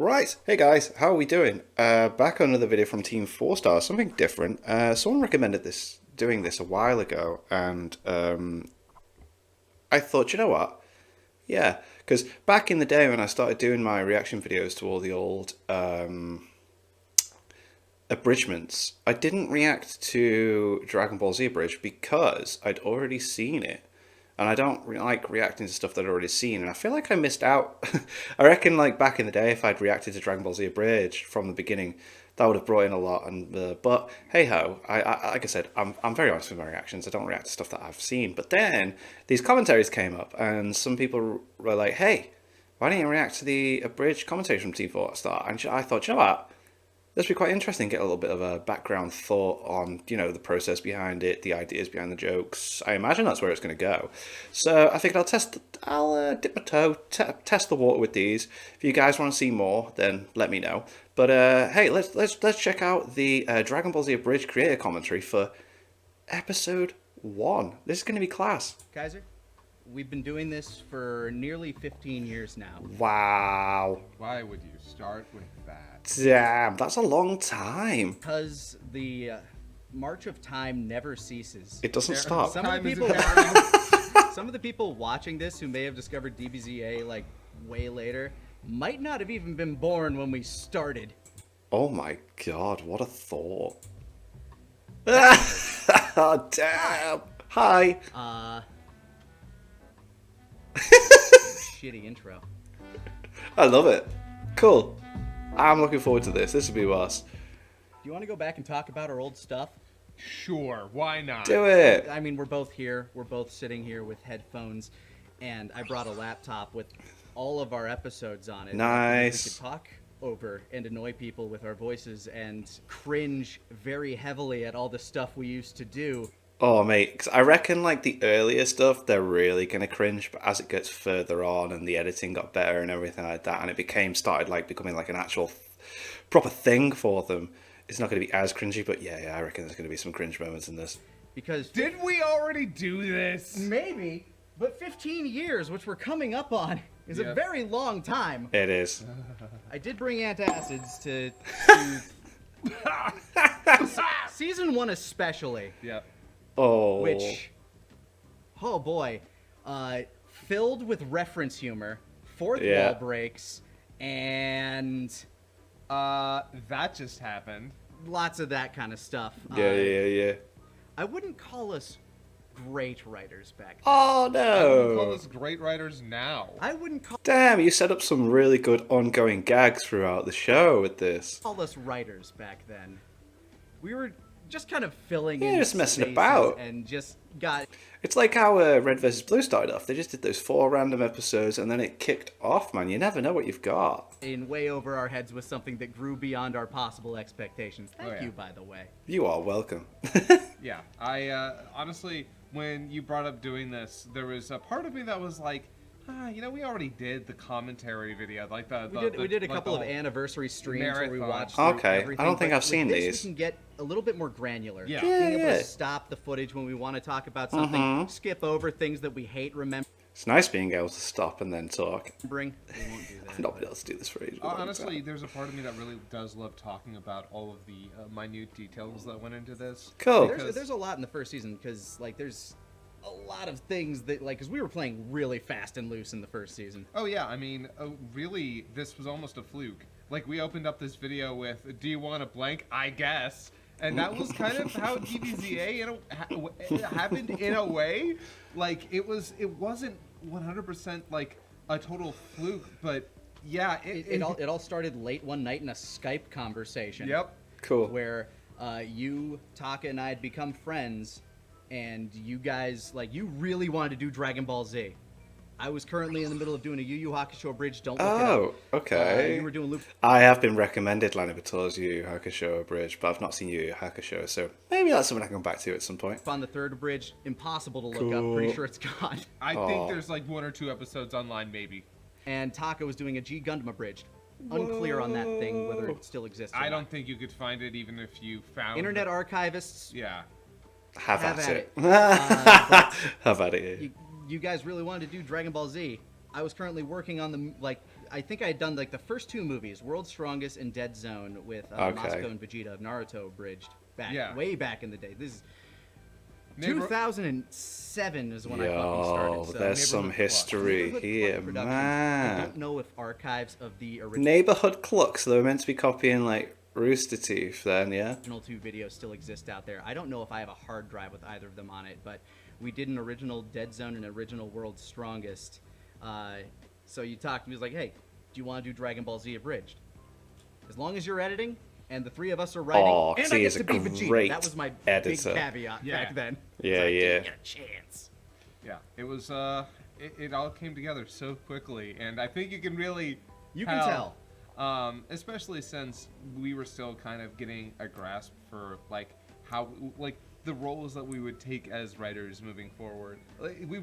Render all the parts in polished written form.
Right, hey guys, how are we doing? Back on another video from Team 4 Star, something different. Someone recommended doing this a while ago, and I thought, you know what? Yeah, because back in the day when I started doing my reaction videos to all the old abridgments, I didn't react to Dragon Ball Z Abridged because I'd already seen it. And I don't like reacting to stuff that I'd already seen, and I feel like I missed out. I reckon, like back in the day, if I'd reacted to Dragon Ball Z Abridged from the beginning, that would have brought in a lot. And but hey ho, like I said, I'm very honest with my reactions. I don't react to stuff that I've seen. But then these commentaries came up, and some people were like, "Hey, why don't you react to the abridged commentaries from Team 4 Star?" And I thought, you know what? This would be quite interesting. Get a little bit of a background thought on, the process behind it, the ideas behind the jokes. I imagine that's where it's going to go. So I think I'll dip my toe, test the water with these. If you guys want to see more, then let me know. But hey, let's check out the Dragon Ball Z Abridged creator commentary for episode 1. This is going to be class. Kaiser, we've been doing this for nearly 15 years now. Wow. Why would you start with that? Damn, that's a long time. Because the march of time never ceases. It doesn't stop. Some of the people watching this who may have discovered DBZA like way later might not have even been born when we started. Oh my god, what a thought. Oh, damn. Hi. Shitty intro. I love it. Cool. I'm looking forward to this. This will be worse. Do you want to go back and talk about our old stuff? Sure, why not? Do it. I mean, we're both here. We're both sitting here with headphones, and I brought a laptop with all of our episodes on it. Nice. We could talk over and annoy people with our voices and cringe very heavily at all the stuff we used to do. Oh, mate, 'cause I reckon, like, the earlier stuff, they're really going to cringe, but as it gets further on and the editing got better and everything like that, and it started, like, becoming, like, an actual proper thing for them, it's not going to be as cringy, but yeah, I reckon there's going to be some cringe moments in this. Because... Did we already do this? Maybe, but 15 years, which we're coming up on, is a very long time. It is. I did bring antacids to Season 1 especially. Yep. Oh. Which, oh boy, filled with reference humor, fourth wall breaks, and that just happened. lots of that kind of stuff. Yeah. I wouldn't call us great writers back then. Oh, I would call no. us great writers now. I wouldn't Damn, you set up some really good ongoing gags throughout the show with this. call us writers back then. We were just kind of filling Yeah, in just messing spaces about. and just got... It's like how Red vs. Blue started off. They just did those 4 random episodes and then it kicked off, man. You never know what you've got. in way over our heads with something that grew beyond our possible expectations. Thank you, by the way. You are welcome. Yeah, I honestly, when you brought up doing this, there was a part of me that was like, we already did the commentary video, like We did a like couple the of anniversary streams where we marathon. watched through Okay, I everything, don't think but I've seen with this, these. We can get a little bit more granular. Yeah. Being able Yeah. to stop the footage when we want to talk about something, skip over things that we hate It's nice being able to stop and then talk. remembering. We won't do that. I've not been able to do this for ages. Honestly, there's a part of me that really does love talking about all of the minute details that went into this. Cool. There's a lot in the first season because there's a lot of things that because we were playing really fast and loose in the first season. Oh yeah, I mean, really, this was almost a fluke. Like, we opened up this video with, "Do you want a blank? I guess." And that was kind of how DBZA happened in a way. Like, it wasn't 100% like a total fluke, but yeah. It all started late one night in a Skype conversation. Yep. Cool. Where you, Taka, and I had become friends, and you guys, you really wanted to do Dragon Ball Z. I was currently in the middle of doing a Yu Yu Hakusho Abridged. Don't look it up. Oh, okay. You were doing Loop. I have been recommended Lana Vito's Yu Yu Hakusho Abridged, but I've not seen Yu Yu Hakusho, so maybe that's something I can come back to at some point. On the third Abridged. Impossible to look Cool. up. Pretty sure it's gone. I think there's like 1 or 2 episodes online, maybe. And Taka was doing a G Gundam Abridged. Unclear on that thing, whether it still exists or I not. don't think you could find it even if you found Internet archivists, Yeah. Have at at it. it. Have at it. you guys really wanted to do Dragon Ball Z. I was currently working on the I think I had done like the first 2 movies, World's Strongest and Dead Zone, with Okay. Moscow and Vegeta of Naruto abridged Yeah. way back in the day. This is Neighbor- 2007 is when I fucking Yo, started. So there's some Neighborhood history Neighborhood Cluck here, Productions. I man. don't know if archives of the original Neighborhood Clucks, they were meant to be copying like Rooster Teeth then, yeah? 2 videos still exist out there. I don't know if I have a hard drive with either of them on it, but we did an original Dead Zone and original World's Strongest. So you talked to me, was like, hey, do you want to do Dragon Ball Z Abridged? As long as you're editing and the 3 of us are writing, Oh, and 'cause I he get is to a be Vegeta. great That was my editor. big caveat Yeah. back then. Yeah, It's like, yeah. "Didn't get a chance. Yeah, it was. It all came together so quickly, and I think you can really. You can tell. Especially since we were still kind of getting a grasp for like how like the roles that we would take as writers moving forward. Like, we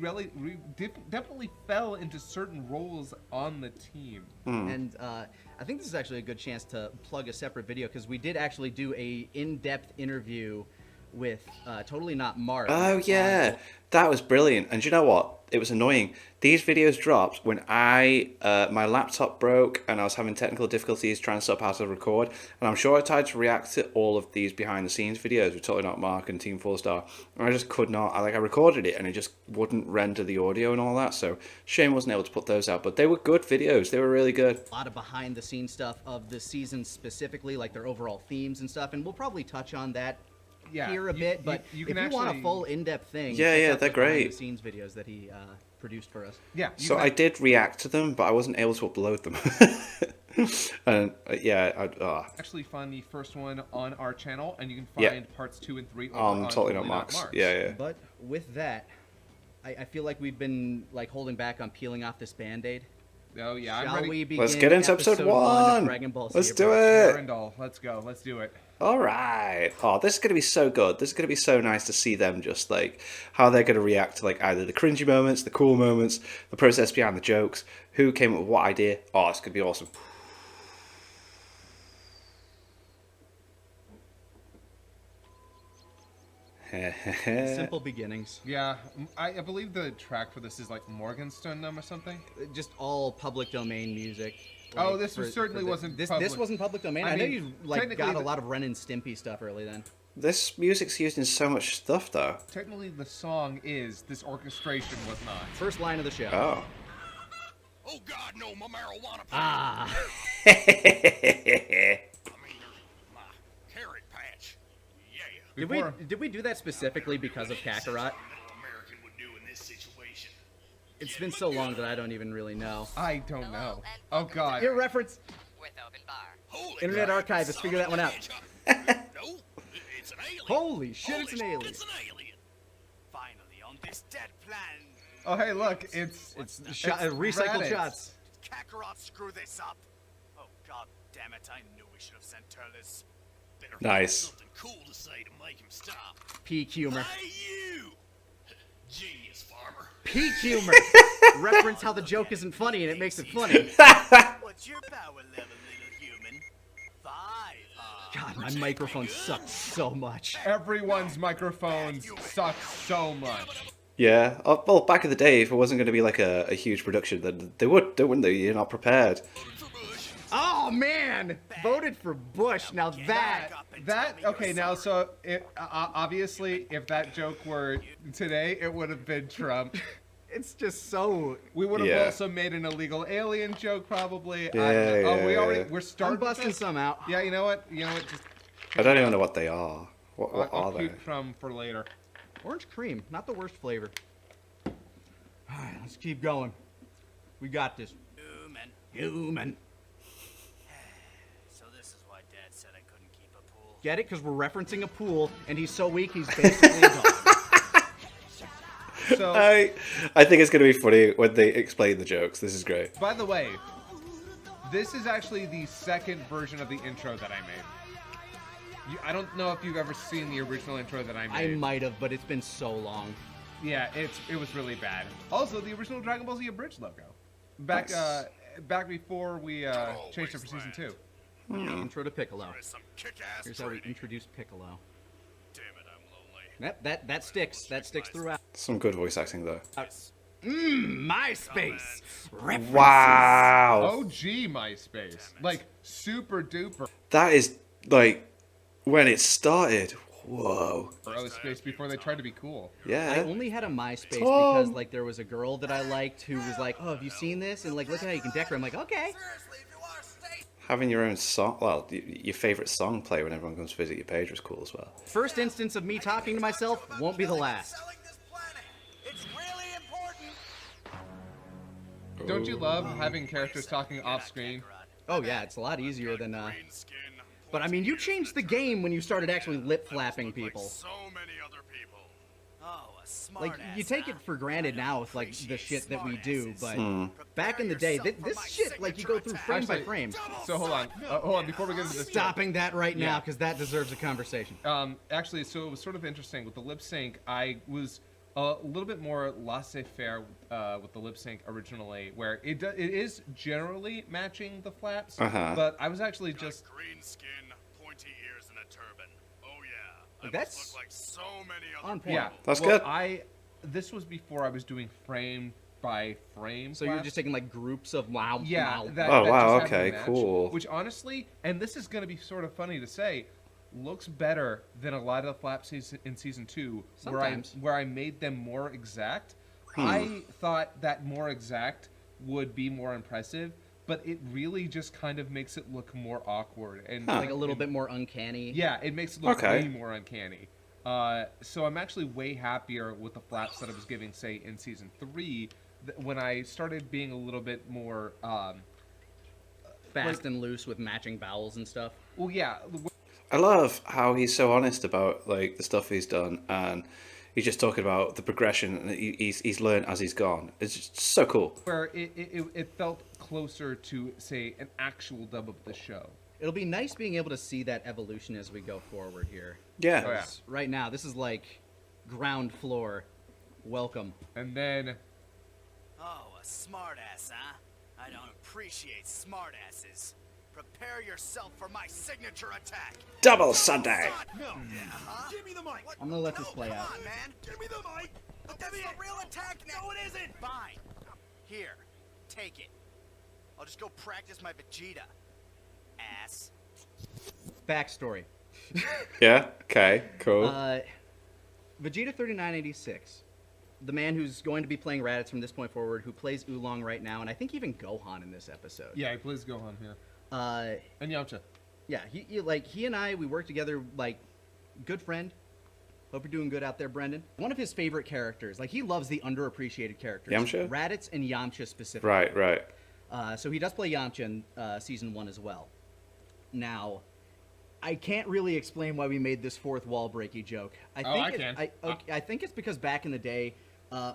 definitely fell into certain roles on the team. And I think this is actually a good chance to plug a separate video because we did actually do a in-depth interview with Totally Not Mark. Oh yeah, that was brilliant. And you know what? It was annoying. These videos dropped when my laptop broke and I was having technical difficulties trying to stop how to record. And I'm sure I tried to react to all of these behind the scenes videos with Totally Not Mark and Team 4-Star, and I just could not. I recorded it and it just wouldn't render the audio and all that. So shame I wasn't able to put those out. But they were good videos. They were really good. A lot of behind the scenes stuff of the season specifically, like their overall themes and stuff, and we'll probably touch on that here a bit. But you if can you want a actually- full in-depth thing, Yeah, check yeah, out they're the behind great. the scenes videos that he produced for us. Yeah. So I did react to them, but I wasn't able to upload them. And actually find the first one on our channel, and you can Yeah. find parts 2 and 3 over on Totally Not Marks. Yeah, yeah. But with that, I feel like we've been like holding back on peeling off this Band-Aid. Oh yeah, I'm Shall ready. we begin Let's get into episode 1. of Dragon Ball Z Let's do Abridged? it. Dragonball, let's go. Let's do it. All right. Oh, this is going to be so good. This is going to be so nice to see them just like how they're going to react to like either the cringy moments, the cool moments, the process behind the jokes, who came up with what idea. Oh, it's going to be awesome. Simple beginnings. Yeah, I believe the track for this is like Morgenstern or something. Just all public domain music. Oh, this certainly wasn't This public. wasn't public domain. I I know mean, you like technically got a the- lot of Ren and Stimpy stuff early then. This music's used in so much stuff, though. Technically, the song is. This orchestration was not. First line of the show. Oh. Oh God, no, my marijuana plant. Ah. I mean, my carrot patch. Yeah. Did we do that specifically because of Kakarot? Middle American would do in this situation. It's been so long that I don't even really know. I don't know. Oh God. Your reference, With open bar. Holy Internet crap, Archive, let's figure that one out. No, it's an alien. Holy shit, it's an Holy alien. It's an alien. Finally, on this dead plan. Oh hey, look, it's Recycled Raditz. shots. Kakarot, screw this up. Oh, god damn it. I knew we should have sent Turles. Better Nice. find something cool to say to make him stop. Peak humor. Hey, you! Genius, farmer. Peak humor. Reference how the joke isn't funny and it makes it funny. What's your power level, little human? 5. God, my microphone sucks so much. Everyone's microphones suck so much. Yeah. Oh, well, back in the day, if it wasn't going to be like a huge production, then they would, wouldn't they? You're not prepared. For Bush. Oh man, voted for Bush. Now that Okay, now so obviously if that joke were today, it would have been Trump. it's just so. We would have Yeah. also made an illegal alien joke probably. Yeah, yeah. We're I'm starting. busting with this? some out. Yeah, you know what? Just I don't even know what they are. What I'll are they? keep some for later. Orange cream, not the worst flavor. All right, let's keep going. We got this. Human. Human. So this is why Dad said I couldn't keep a pool. Get it? Because we're referencing a pool, and he's so weak he's basically a dog. So, I think it's going to be funny when they explain the jokes. This is great. by the way, this is actually the second version of the intro that I made. I don't know if you've ever seen the original intro that I I made. might have, but it's been so long. Yeah, it was really bad. Also, the original Dragon Ball Z Abridged logo. Back Nice. back before we changed it for season 2. Intro to Piccolo. There's some kick-ass Here's how we training. introduce Piccolo. Damn it, I'm lonely. That sticks. That sticks throughout. Some good voice acting, though. MySpace. References. Wow. OG MySpace. Like, super duper That is, like, when it started. Whoa. MySpace before they tried to be cool. Yeah. I only had a MySpace Tom. because like there was a girl that I liked who was like, "Oh, have you seen this?" And like, look at how you can decorate. I'm like, "Okay." Having your own song, well, your favorite song play when everyone comes to visit your page was cool as well. First instance of me talking to myself won't be the last. Selling this planet. It's really important. Don't you love having characters talking off screen? Oh yeah, it's a lot easier than. Green skin. But I mean, you changed the game when you started actually lip flapping people. So many other people. Oh, a smart Like you take it for granted now with like the shit that we do, but back in the day, this shit like you go through frame by Actually, frame. So hold on, before we get into this. Stopping that right now Yeah. because that deserves a conversation. Actually, so it was sort of interesting with the lip sync. I was a little bit more laissez-faire with the lip sync originally, where it is generally matching the flaps, but I was actually just Green skin, pointy ears, and a turban. Oh yeah. I That's must look like so many other on point. yeah. That's well, good. This was before I was doing frame by frame. So you're flaps. just taking like groups of wow. Yeah. wow. That, Oh, that wow, just happened okay, to match, cool. Which honestly, and this is going to be sort of funny to say, looks better than a lot of the flaps in season 2, Sometimes. where I made them more exact. I thought that more exact would be more impressive, but it really just kind of makes it look more awkward and Like a little bit more uncanny. Yeah, it makes it look Okay. way more uncanny. So I'm actually way happier with the flaps that I was giving, say, in season 3, when I started being a little bit more. Fast and loose with matching vowels and stuff. Well, yeah. I love how he's so honest about like the stuff he's done, and he's just talking about the progression and he's learned as he's gone. It's just so cool. Where it felt closer to, say, an actual dub of the show. It'll be nice being able to see that evolution as we go forward here. Yeah. Oh, yeah. Right now, this is like ground floor. Welcome. And then, Oh, a smartass, huh? I don't appreciate smartasses. Prepare yourself for my signature attack. Double Sunday. No. Huh? Give me the mic. I'm gonna let this play Come out. on, man. Give me the mic. But that's the real attack now. No, it isn't. Fine. Here, take it. I'll just go practice my Vegeta. Ass. Backstory. Yeah. Okay. Cool. Vegeta 3986, the man who's going to be playing Raditz from this point forward, who plays Oolong right now, and I think even Gohan in this episode. yeah, please go on here. Uh, And Yamcha. yeah, he and I, we work together like good friend. Hope you're doing good out there, Brendan. One of his favorite characters, like he loves the underappreciated characters. Yamcha? Raditz and Yamcha specifically. Right. So he does play Yamcha in season 1 as well. Now, I can't really explain why we made this fourth wall breaky joke. I can. I think it's because back in the day,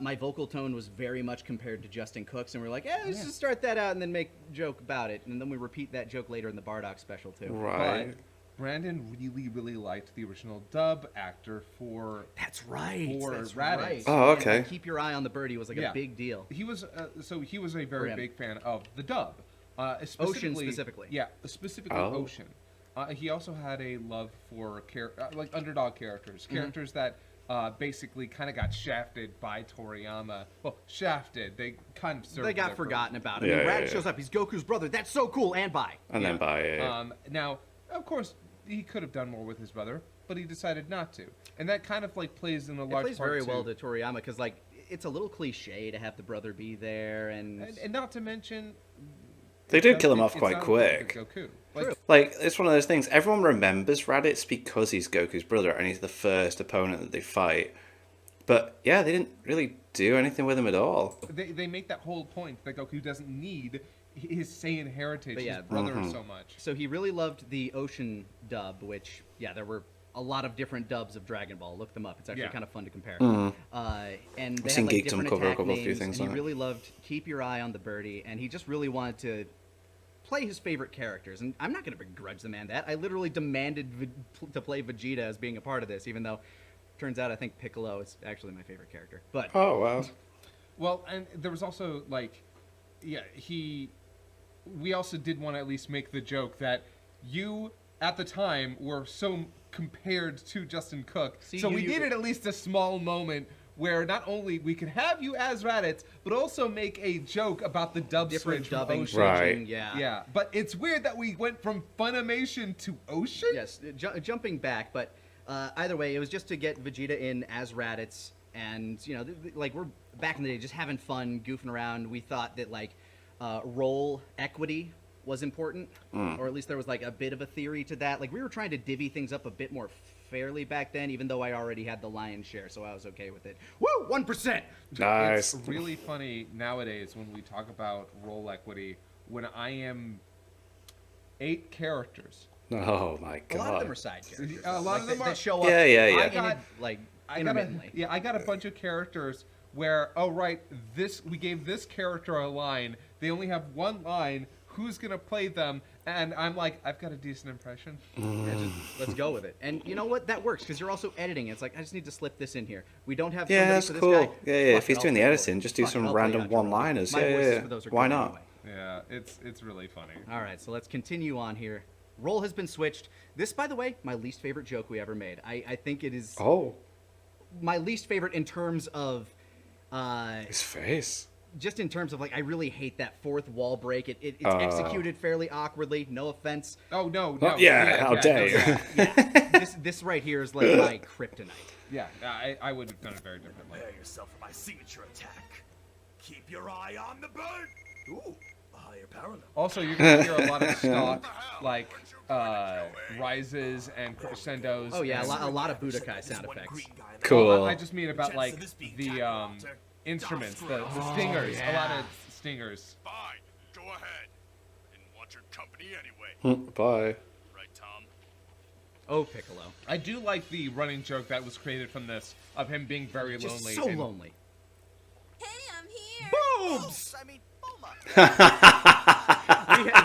my vocal tone was very much compared to Justin Cook's, and we're like, let's just start that out and then make a joke about it, and then we repeat that joke later in the Bardock special too. Right. But Brandon really liked the original dub actor for. That's right. For That's Raditz. right. Oh, And, okay. like, Keep Your Eye on the Birdie was like Yeah. a big deal. He was he was a very him. big fan of the dub. Ocean specifically. Yeah, specifically Oh. Ocean. He also had a love for like underdog characters that basically kind of got shafted by Toriyama. Well, shafted. They kind of served They got their forgotten about it. Yeah, I mean, yeah, Raditz yeah. shows up. He's Goku's brother. That's so cool. And bye. And then by Now, of course, he could have done more with his brother, but he decided not to, and that kind of like plays in a It large plays part very well to Toriyama because like it's a little cliche to have the brother be there, and and not to mention they did kill him off it's quite not quick. Goku. Like, True. Like, it's one of those things. Everyone remembers Raditz because he's Goku's brother and he's the first opponent that they fight. But yeah, they didn't really do anything with him at all. they make that whole point that Goku doesn't need his Saiyan heritage, But yeah, his brother so much. so he really loved the Ocean dub, which there were a lot of different dubs of Dragon Ball. Look them up; it's actually Yeah. kind of fun to compare. Mm-hmm. And they seen had like Geekdom different cover a attack couple of few names, things and he on it. really loved Keep Your Eye on the Birdie, and he just really wanted to play his favorite characters. And I'm not going to begrudge the man that. I literally demanded to play Vegeta as being a part of this, even though turns out I think Piccolo is actually my favorite character. But Oh, wow. Well, and there was also like, we also did want to at least make the joke that you at the time were so compared to Justin Cook, See, so you- we needed at least a small moment where not only we can have you as Raditz, but also make a joke about the dub Different switch from dubbing, Ocean. Right. switching, yeah. Yeah, but it's weird that we went from Funimation to Ocean. Yes, jumping back, but either way, it was just to get Vegeta in as Raditz, and you know, like we're back in the day, just having fun, goofing around. We thought that like role equity was important, or at least there was like a bit of a theory to that. Like we were trying to divvy things up a bit more fairly back then, even though I already had the lion's share, so I was okay with it. Woo, 1%. Nice. It's really funny nowadays when we talk about role equity. When I am 8 characters. Oh my god. A lot of them are side characters. A lot of them that are- show up. Yeah, yeah, yeah. I got- like I got intermittently. I got a bunch of characters where, oh right, we gave this character a line. They only have one line. Who's gonna play them? And I'm like, I've got a decent impression. Yeah, let's go with it. And you know what? That works because you're also editing. It's like I just need to slip this in here. We don't have. Yeah, somebody that's for this cool. guy. Yeah, yeah. Fuck If he's it, doing the I'll editing, play just do Fuck it, some I'll play random outro. one-liners. My Yeah, voices yeah. for those are Why good not? anyway. Yeah, it's really funny. All right, so let's continue on here. Role has been switched. This, by the way, my least favorite joke we ever made. I think it is Oh, my least favorite in terms of. his face. Just in terms of like, I really hate that fourth wall break. It's executed fairly awkwardly. No offense. Oh no, Oh, no. yeah, how dare you. Yeah, this right here is like my kryptonite. Yeah, I would have done it very differently. Prepare yourself for my signature attack. Keep your eye on the bird. Ooh, a higher parallel. Also, you're gonna hear a lot of stock like rises and crescendos. Oh yeah, and- a lot of Budokai sound effects. Cool. Well, I just mean about like the instruments, the stingers. A lot of stingers. Fine, go ahead. Didn't want your company anyway. Bye. Right, Tom? Oh, Piccolo. I do like the running joke that was created from this of him being very Just lonely. so and- lonely. Hey, I'm here. Boobs! I mean, Bulma.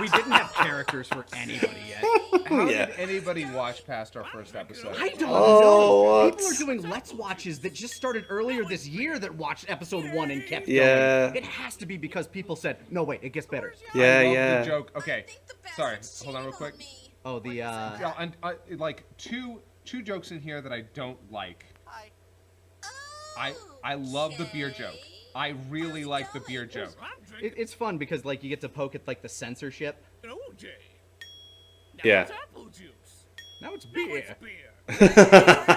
We didn't have characters for anybody yet. How Yeah. did anybody watch past our first episode? I don't Oh, know. what? People are doing Let's Watches that just started earlier this year that watched episode 1 and kept Yeah. going. It has to be because people said, no, wait, it gets better. Yeah, I love yeah. the joke. I Okay, think the best sorry. is Hold on real cheating quick. on me. Oh, the, Yeah, and like two jokes in here that I don't like. Hi. I love the beer joke. I really like the beer joke. it's fun because, like, you get to poke at, like, the censorship. Yeah. Now it's beer.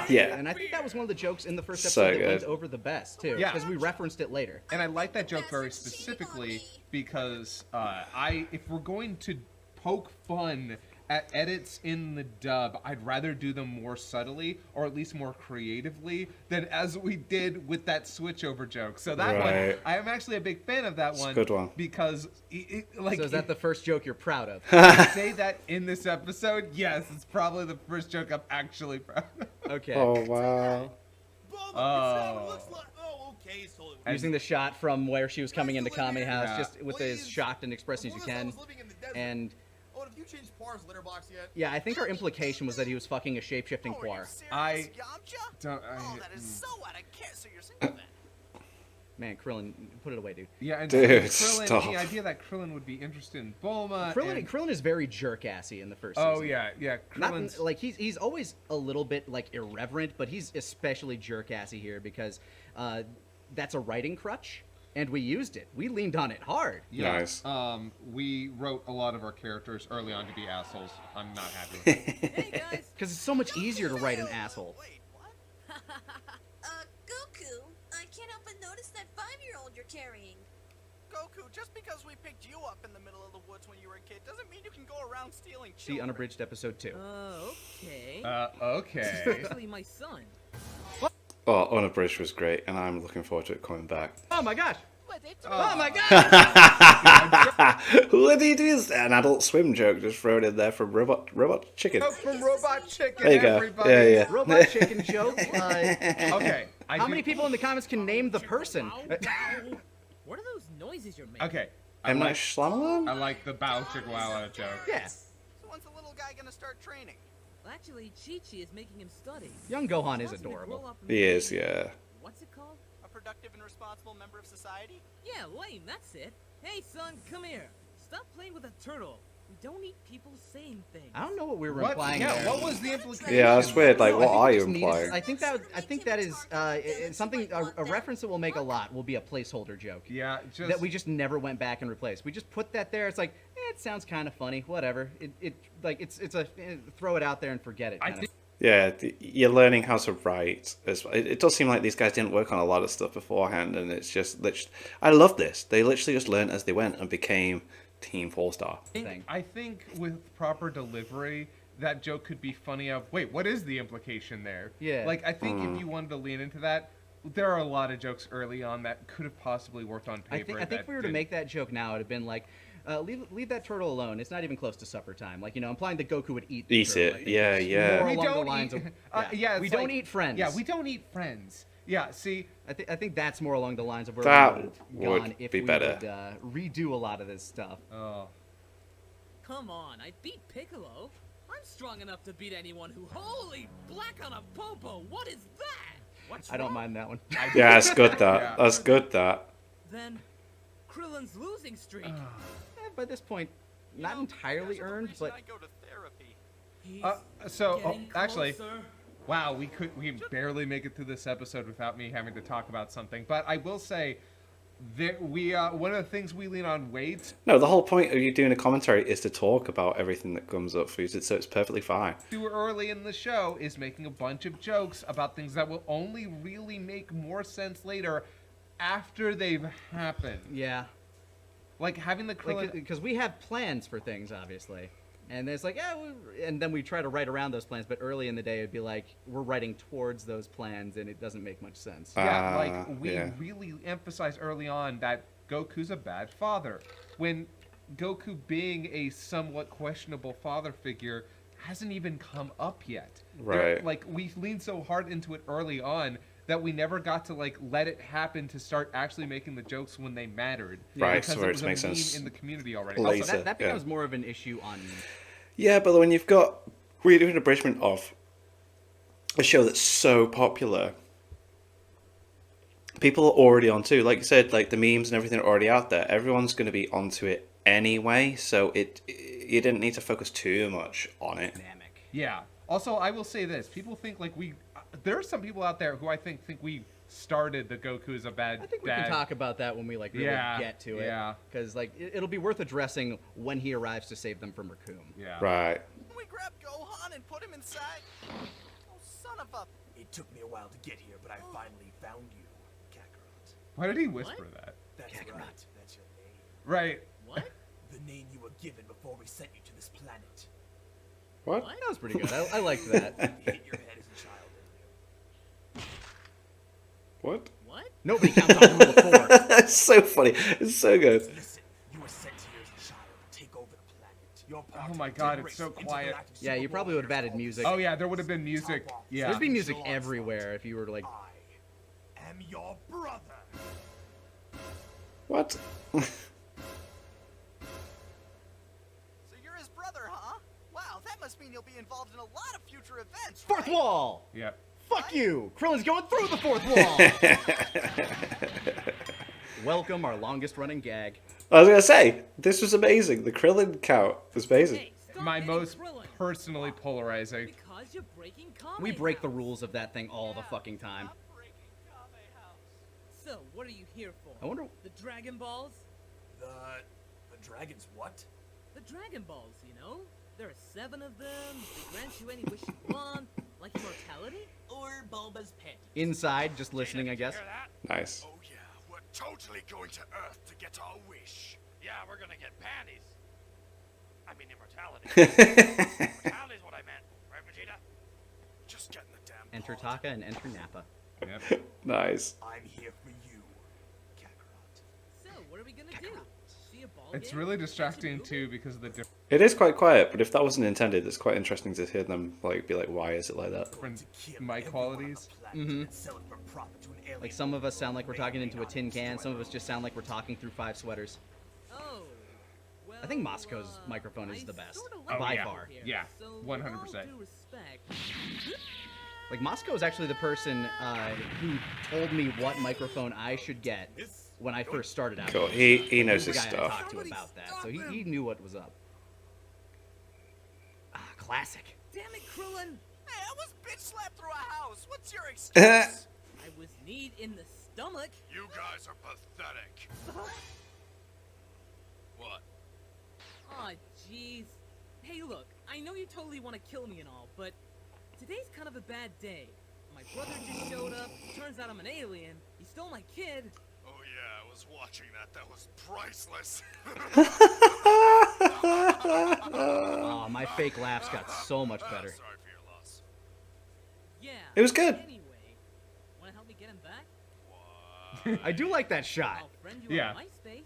Yeah. And I think that was one of the jokes in the first So episode that went good. over the best, too. Yeah. Because we referenced it later. And I like that joke very specifically because if we're going to poke fun at edits in the dub, I'd rather do them more subtly or at least more creatively than as we did with that switchover joke. So that one, Right. I am actually a big fan of that It's a one. good one. Because like So is that the first joke you're proud of? I say that in this episode, yes, it's probably the first joke I'm actually proud of. Okay. Oh wow. Oh. Okay, so Using the shot from where she was coming into Kame House, Yeah. just with as shocked and expressing as you can. And Oh, have you changed Par's litter box yet? yeah, I think our implication was that he was fucking a shape-shifting Oh, are you Quar. serious, I Yamcha? don't- Oh, that is so out of care. So you're single then? Man, Krillin, put it away, dude. Yeah, and Dude, Krillin, stop. the idea that Krillin would be interested in Bulma. Krillin, and- Krillin is very jerk-assy in the first Oh season. yeah. Not Krillin's like he's always a little bit like irreverent, but he's especially jerk-assy here because that's a writing crutch, and we used it. We leaned on it hard. yeah. Nice. We wrote a lot of our characters early on to be assholes. I'm not happy with it. Hey, guys. Because it's so much easier to write an asshole. Wait, what? Goku, I can't help but notice that 5-year-old you're carrying. Goku, just because we picked you up in the middle of the woods when you were a kid doesn't mean you can go around stealing See children. Unabridged episode 2. Okay. Okay. Actually, my son. Oh, Unabridged was great, and I'm looking forward to it coming back. Oh my gosh! Oh. Oh my god! Who did he do? An Adult Swim joke just thrown in there from Robot Chicken. Joke from Robot Chicken, There you go. everybody. Yeah, yeah. Robot chicken joke. Okay. How many people in the comments can name the person? What are those noises you're making? Okay. M. Night Shyamalan? I like the Bow Chickwala joke. Yeah. So when's the little guy gonna start training? Well, actually, Chi-Chi is making him study. Young Gohan He is wants him to adorable. grow up and He be- is, yeah. What's it called? A productive and responsible member of society? Yeah, lame, that's it. Hey, son, come here. Stop playing with a turtle. We don't eat people saying things. I don't know what we were What? implying Yeah, there. what was the implication? Yeah, that's weird. Like, No, what I think are we you just needed- implying? I think that is it's something a reference that we'll make a lot will be a placeholder joke. Yeah, just That we just never went back and replaced. We just put that there. It's like it sounds kind of funny. Whatever. It's a throw it out there and forget it. I Kind think of. Yeah, you're learning how to write. It does seem like these guys didn't work on a lot of stuff beforehand, and it's just I love this. They literally just learned as they went and became Team 4-Star. Thing. I think with proper delivery, that joke could be funny. Of wait, what is the implication there? Yeah. Like I think if you wanted to lean into that, there are a lot of jokes early on that could have possibly worked on I paper. think if we were to make that joke now, it'd have been like, leave that turtle alone. It's not even close to supper time. Like, implying that Goku would eat the Eat turtle, it. I think. Yeah, It's yeah. More we along don't the lines eat. of Yeah, we it's don't like- eat friends. Yeah, we don't eat friends. Yeah, see, I think that's more along the lines of where That we would have would gone if be we better. would redo a lot of this stuff. oh, Come on, I beat Piccolo. I'm strong enough to beat anyone who. Holy black on a popo! What is that? What's I don't wrong? mind that one. Yeah, that's good. That Yeah. that's good. That. Then, Krillin's losing streak. By this point, not entirely earned, but I go to therapy. He's so getting actually, closer. wow, we barely make it through this episode without me having to talk about something. But I will say, that one of the things we lean on weights No, the whole point of you doing a commentary is to talk about everything that comes up for you, so it's perfectly fine. too early in the show is making a bunch of jokes about things that will only really make more sense later after they've happened. yeah, Like having the Krillin. because we have plans for things, obviously, and it's like, and then we try to write around those plans. But early in the day, it'd be like we're writing towards those plans, and it doesn't make much sense. Yeah, Ah, like we yeah. really emphasize early on that Goku's a bad father. When Goku being a somewhat questionable father figure hasn't even come up yet. Right. Like we leaned so hard into it early on that we never got to like let it happen to start actually making the jokes when they mattered. Right, Because so it it was a makes meme sense in the community already. later. Also, That yeah. becomes more of an issue on. Yeah, but when you've got we're doing an abridgment of a show that's so popular, people are already onto. Like you said, like the memes and everything are already out there. Everyone's going to be onto it anyway, so you didn't need to focus too much on it. Dynamic. yeah. Also, I will say this: people think like there are some people out there who I think we started the Goku is a bad I think we dad. can talk about that when we like really Yeah, get to it. yeah. Because like it'll be worth addressing when he arrives to save them from Raccoon. Yeah. Right. Can we grab Gohan and put him inside? Oh, son of a... It took me a while to get here, but I finally found you, Kakarot. Why did he whisper that? That's Kakarot. right. That's your name. Right. What? The name you were given before we sent you to this planet. What? That was pretty good. I liked that. You hit your head as a child, didn't you? What? What? Nobody counts on Rule 4. It's so funny. It's so good. Listen, you were sent here as a child to take over the planet. Your part Oh in my the God, dead it's race so of quiet. intergalactic Yeah, you super probably would have warriors added called music. Oh yeah, there would have been music. Yeah. There'd be music everywhere if you were to like. I am your brother. What? So you're his brother, huh? Wow, that must mean you'll be involved in a lot of future events, Fourth right? wall! Yeah. Fuck you! Krillin's going through the fourth wall! Welcome, our longest running gag. I was gonna say this was amazing. The Krillin count was amazing. Hey, stop My hitting most Krillin. personally polarizing. Because you're breaking Kame We break the House. rules of that thing all the fucking time. So, what are you here for? I wonder. The Dragon Balls? The dragons what? The Dragon Balls, you know? There are 7 of them. They grant you any wish you want, like immortality. Or Bulba's panties? Inside, just listening, I guess. Hear that? Nice. Oh yeah, we're totally going to Earth to get our wish. Yeah, we're gonna get panties. I mean immortality. Immortality's what I meant, right, Vegeta? Just getting the damn Enter pod. Taka and enter Nappa. Yep. Nice. I'm here for you, Kakarot. So, what are we gonna do? See a ball It's game? really Catch a distracting movie? too because of the It is quite quiet, but if that wasn't intended, it's quite interesting to hear them be like, why is it like that? different To kill mic everyone on the qualities. planet and sell it for profit to an alien Like some of us world sound like we're may talking or into may a not tin can, destroy some of us the just sound like we're talking through 5 sweaters. Oh. Well, I think Moscow's microphone is I the best. sorta Oh, like by yeah. far. here, Yeah, so 100%. with all due respect, Like Moscow is actually the person who told me what microphone I should get when I first started out. Cool. He knows He's the his guy I stuff. talked to about that, so he knew what was up. classic. Damn it, Krillin! Hey, I was bitch slapped through a house. What's your excuse? I was kneed in the stomach. You guys are pathetic. What? Aw, jeez. Hey, look, I know you totally want to kill me and all, but today's kind of a bad day. My brother just showed up. Turns out I'm an alien. He stole my kid. Oh yeah, I was watching that. That was priceless. Oh, my fake laughs got so much better. Sorry for your loss. Yeah. It was good. Anyway, want to help me get him back? I do like that shot. I'll friend you Yeah. on MySpace.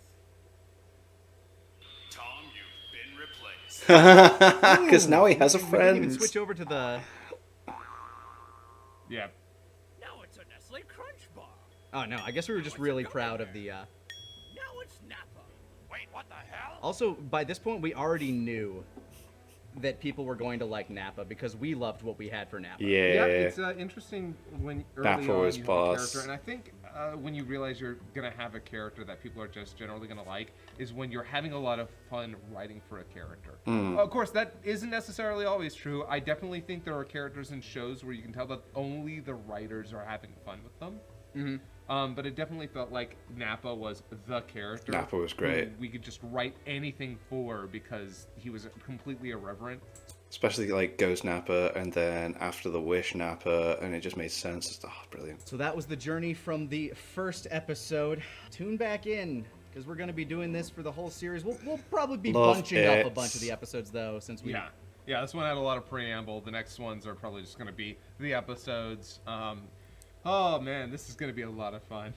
Tom, you've been replaced. Because now he has a We didn't even friend. switch over to the... Yeah. Now it's a Nestle Crunch Bar. Oh, no, I guess we were just really proud of the... Now it's Napa. Wait, what the hell? Also, by this point, we already knew that people were going to like Nappa because we loved what we had for Nappa. Yeah, Yeah. it's interesting when early Napa on was you have a boss. character, and I think when you realize you're gonna have a character that people are just generally gonna like is when you're having a lot of fun writing for a character. Of course, that isn't necessarily always true. I definitely think there are characters in shows where you can tell that only the writers are having fun with them. But it definitely felt like Nappa was the character. Nappa was who great. We could just write anything for because he was completely irreverent. Especially like Ghost Nappa and then after the Wish Nappa, and it just made sense. It's, brilliant. So that was the journey from the first episode. Tune back in, because we're going to be doing this for the whole series. We'll probably be Love bunching up a it. bunch of the episodes, though, since we... Yeah, this one had a lot of preamble. The next ones are probably just going to be the episodes. Oh man, this is going to be a lot of fun.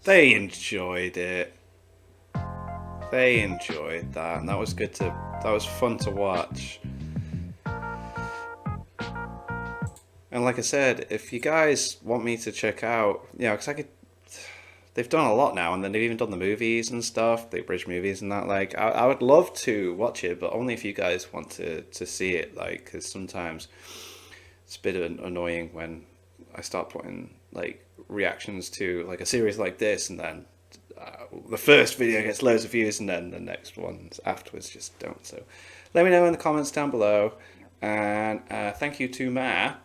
They enjoyed it. They enjoyed that, and that was good to. That was fun to watch. And like I said, if you guys want me to check out, because I could. They've done a lot now, and then they've even done the movies and stuff, the Abridged movies and that. Like, I would love to watch it, but only if you guys want to see it. Like, because sometimes it's a bit annoying when I start putting like reactions to like a series like this, and then the first video gets loads of views, and then the next ones afterwards just don't. So, let me know in the comments down below, and thank you to my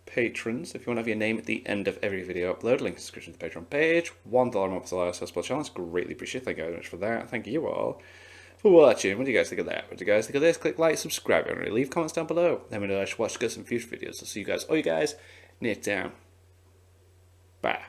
patrons. If you want to have your name at the end of every video upload, link in the description to the Patreon page. $1 a month to allow us to support the channel. It's greatly appreciated. Thank you very much for that. Thank you all for watching. What do you guys think of that? What do you guys think of this? Click like, subscribe, and leave comments down below. Let me know I should watch some future videos. I'll see you guys, all you guys, next time. Bye.